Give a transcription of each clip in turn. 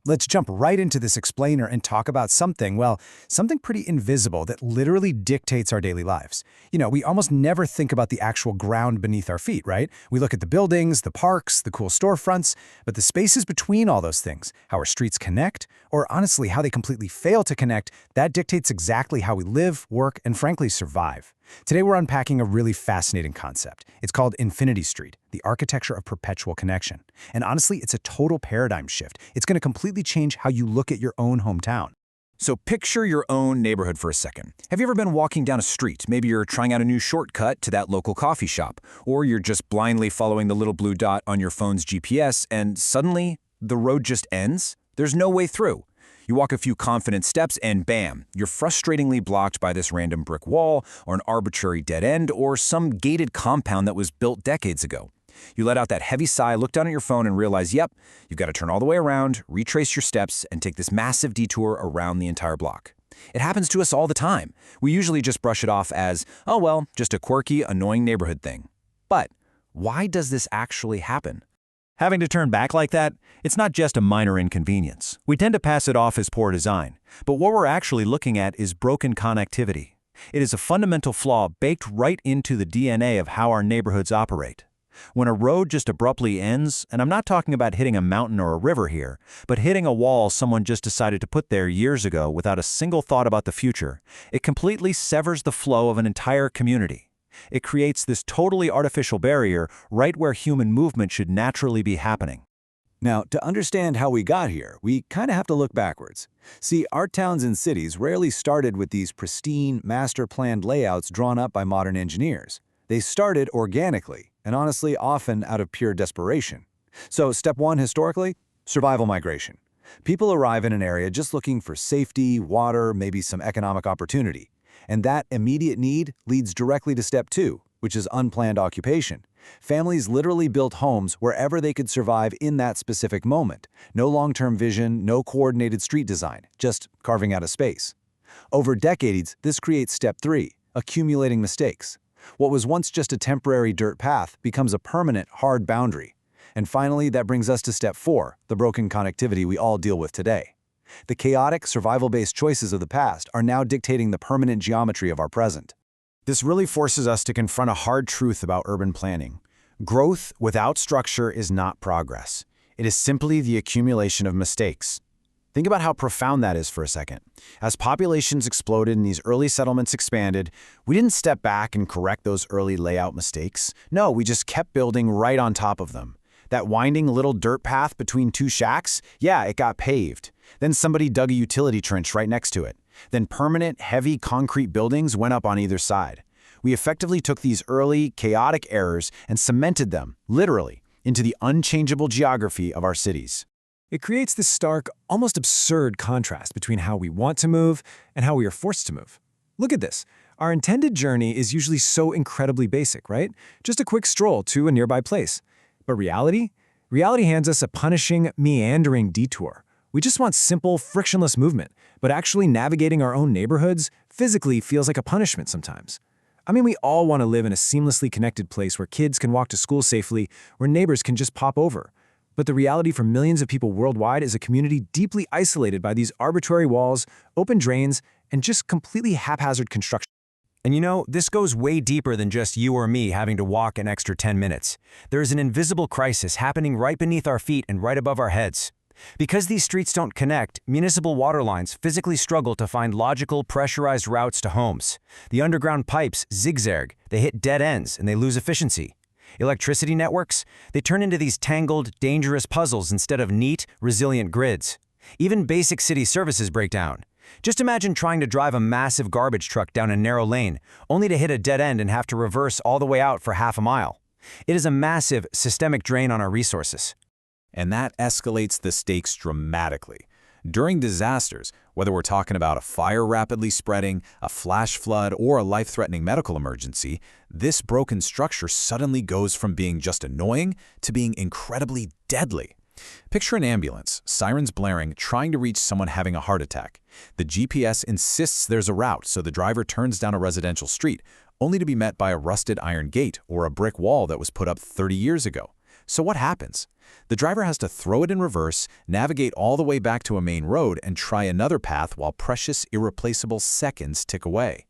Let's jump right into this explainer and talk about something, well, something pretty invisible that literally dictates our daily lives. We almost never think about the actual ground beneath our feet, right? We look at the buildings, the parks, the cool storefronts, but the spaces between all those things, how our streets connect, or honestly, how they completely fail to connect, that dictates exactly how we live, work, and frankly, survive. Today, we're unpacking a really fascinating concept. It's called Infinity Street, the architecture of perpetual connection. And honestly, it's a total paradigm shift. It's going to completely change how you look at your own hometown. So picture your own neighborhood for a second. Have you ever been walking down a street? Maybe you're trying out a new shortcut to that local coffee shop, or you're just blindly following the little blue dot on your phone's GPS, and suddenly the road just ends? There's no way through. You walk a few confident steps and bam, you're frustratingly blocked by this random brick wall or an arbitrary dead end or some gated compound that was built decades ago. You let out that heavy sigh, look down at your phone and realize, yep, you've got to turn all the way around, retrace your steps, and take this massive detour around the entire block. It happens to us all the time. We usually just brush it off as, oh well, just a quirky, annoying neighborhood thing. But why does this actually happen? Having to turn back like that, it's not just a minor inconvenience. We tend to pass it off as poor design. But what we're actually looking at is broken connectivity. It is a fundamental flaw baked right into the DNA of how our neighborhoods operate. When a road just abruptly ends, and I'm not talking about hitting a mountain or a river here, but hitting a wall someone just decided to put there years ago without a single thought about the future, it completely severs the flow of an entire community. It creates this totally artificial barrier right where human movement should naturally be happening. Now, to understand how we got here, we kind of have to look backwards. See, our towns and cities rarely started with these pristine, master-planned layouts drawn up by modern engineers. They started organically, and honestly, often out of pure desperation. So, step one historically, survival migration. People arrive in an area just looking for safety, water, maybe some economic opportunity. And that immediate need leads directly to step two, which is unplanned occupation. Families literally built homes wherever they could survive in that specific moment. No long-term vision, no coordinated street design, just carving out a space. Over decades, this creates step three, accumulating mistakes. What was once just a temporary dirt path becomes a permanent, hard boundary. And finally, that brings us to step four, the broken connectivity we all deal with today. The chaotic, survival-based choices of the past are now dictating the permanent geometry of our present. This really forces us to confront a hard truth about urban planning. Growth without structure is not progress. It is simply the accumulation of mistakes. Think about how profound that is for a second. As populations exploded and these early settlements expanded, we didn't step back and correct those early layout mistakes. No, we just kept building right on top of them. That winding little dirt path between two shacks, yeah, it got paved. Then somebody dug a utility trench right next to it. Then permanent, heavy concrete buildings went up on either side. We effectively took these early, chaotic errors and cemented them, literally, into the unchangeable geography of our cities. It creates this stark, almost absurd contrast between how we want to move and how we are forced to move. Look at this. Our intended journey is usually so incredibly basic, right? Just a quick stroll to a nearby place. But reality? Reality hands us a punishing, meandering detour. We just want simple, frictionless movement, but actually navigating our own neighborhoods physically feels like a punishment sometimes. I mean, we all want to live in a seamlessly connected place where kids can walk to school safely, where neighbors can just pop over. But the reality for millions of people worldwide is a community deeply isolated by these arbitrary walls, open drains, and just completely haphazard construction. And this goes way deeper than just you or me having to walk an extra 10 minutes. There is an invisible crisis happening right beneath our feet and right above our heads. Because these streets don't connect, municipal water lines physically struggle to find logical, pressurized routes to homes. The underground pipes zigzag, they hit dead ends, and they lose efficiency. Electricity networks, they turn into these tangled, dangerous puzzles instead of neat, resilient grids. Even basic city services break down. Just imagine trying to drive a massive garbage truck down a narrow lane, only to hit a dead end and have to reverse all the way out for half a mile. It is a massive, systemic drain on our resources. And that escalates the stakes dramatically. During disasters, whether we're talking about a fire rapidly spreading, a flash flood, or a life-threatening medical emergency, this broken structure suddenly goes from being just annoying to being incredibly deadly. Picture an ambulance, sirens blaring, trying to reach someone having a heart attack. The GPS insists there's a route, so the driver turns down a residential street, only to be met by a rusted iron gate or a brick wall that was put up 30 years ago. So what happens? The driver has to throw it in reverse, navigate all the way back to a main road, and try another path while precious, irreplaceable seconds tick away.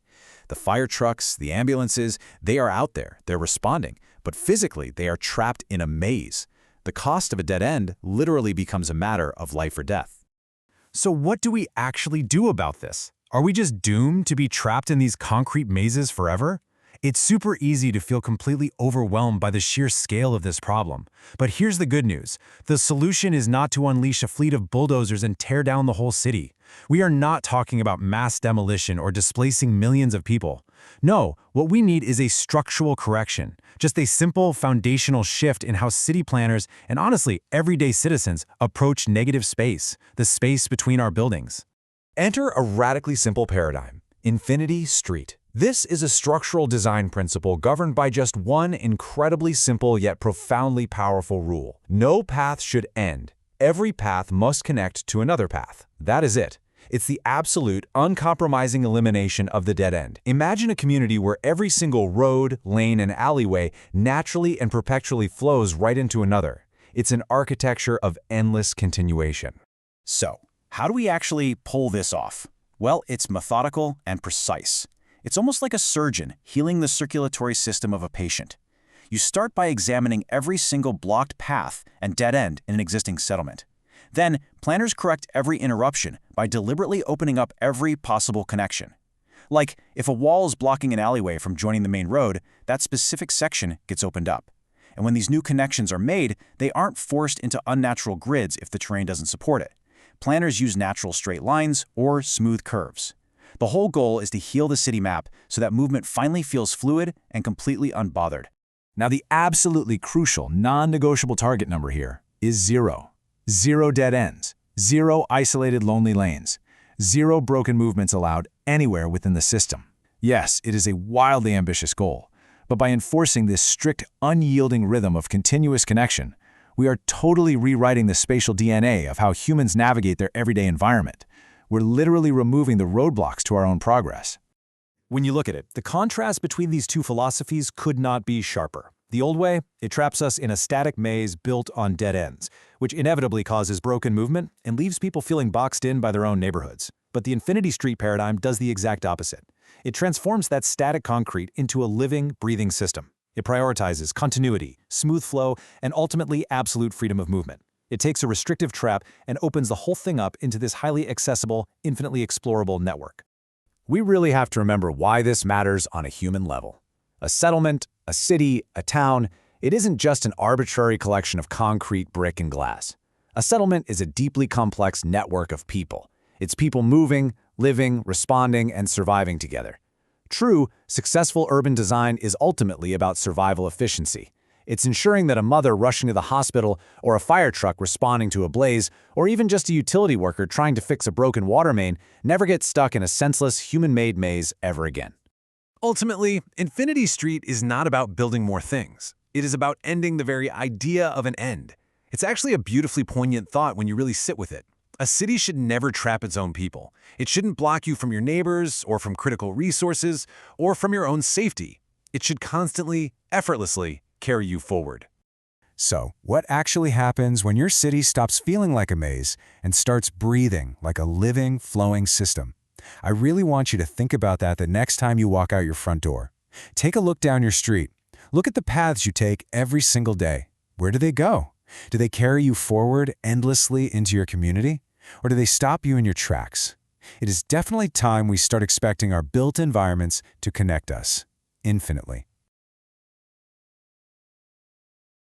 The fire trucks, the ambulances, they are out there, they're responding, but physically they are trapped in a maze. The cost of a dead end literally becomes a matter of life or death. So what do we actually do about this? Are we just doomed to be trapped in these concrete mazes forever? It's super easy to feel completely overwhelmed by the sheer scale of this problem. But here's the good news. The solution is not to unleash a fleet of bulldozers and tear down the whole city. We are not talking about mass demolition or displacing millions of people. No, what we need is a structural correction, just a simple foundational shift in how city planners and honestly, everyday citizens approach negative space, the space between our buildings. Enter a radically simple paradigm: infinity street. This is a structural design principle governed by just one incredibly simple yet profoundly powerful rule. No path should end. Every path must connect to another path. That is it. It's the absolute, uncompromising elimination of the dead end. Imagine a community where every single road, lane, and alleyway naturally and perpetually flows right into another. It's an architecture of endless continuation. So, how do we actually pull this off? Well, it's methodical and precise. It's almost like a surgeon healing the circulatory system of a patient. You start by examining every single blocked path and dead end in an existing settlement. Then, planners correct every interruption by deliberately opening up every possible connection. Like, if a wall is blocking an alleyway from joining the main road, that specific section gets opened up. And when these new connections are made, they aren't forced into unnatural grids if the terrain doesn't support it. Planners use natural straight lines or smooth curves. The whole goal is to heal the city map so that movement finally feels fluid and completely unbothered. Now, the absolutely crucial, non-negotiable target number here is 0. 0 dead ends, 0 isolated lonely lanes, 0 broken movements allowed anywhere within the system. Yes, it is a wildly ambitious goal, but by enforcing this strict, unyielding rhythm of continuous connection, we are totally rewriting the spatial DNA of how humans navigate their everyday environment. We're literally removing the roadblocks to our own progress. When you look at it, the contrast between these two philosophies could not be sharper. The old way, it traps us in a static maze built on dead ends, which inevitably causes broken movement and leaves people feeling boxed in by their own neighborhoods. But the infinity street paradigm does the exact opposite. It transforms that static concrete into a living, breathing system. It prioritizes continuity, smooth flow, and ultimately absolute freedom of movement. It takes a restrictive trap and opens the whole thing up into this highly accessible, infinitely explorable network. We really have to remember why this matters on a human level. A settlement, a city, a town, it isn't just an arbitrary collection of concrete, brick, and glass. A settlement is a deeply complex network of people. It's people moving, living, responding, and surviving together. True, successful urban design is ultimately about survival efficiency. It's ensuring that a mother rushing to the hospital, or a fire truck responding to a blaze, or even just a utility worker trying to fix a broken water main never gets stuck in a senseless, human-made maze ever again. Ultimately, Infinity Street is not about building more things. It is about ending the very idea of an end. It's actually a beautifully poignant thought when you really sit with it. A city should never trap its own people. It shouldn't block you from your neighbors, or from critical resources, or from your own safety. It should constantly, effortlessly, carry you forward. So, what actually happens when your city stops feeling like a maze and starts breathing like a living, flowing system? I really want you to think about that the next time you walk out your front door. Take a look down your street. Look at the paths you take every single day. Where do they go? Do they carry you forward endlessly into your community? Or do they stop you in your tracks? It is definitely time we start expecting our built environments to connect us infinitely.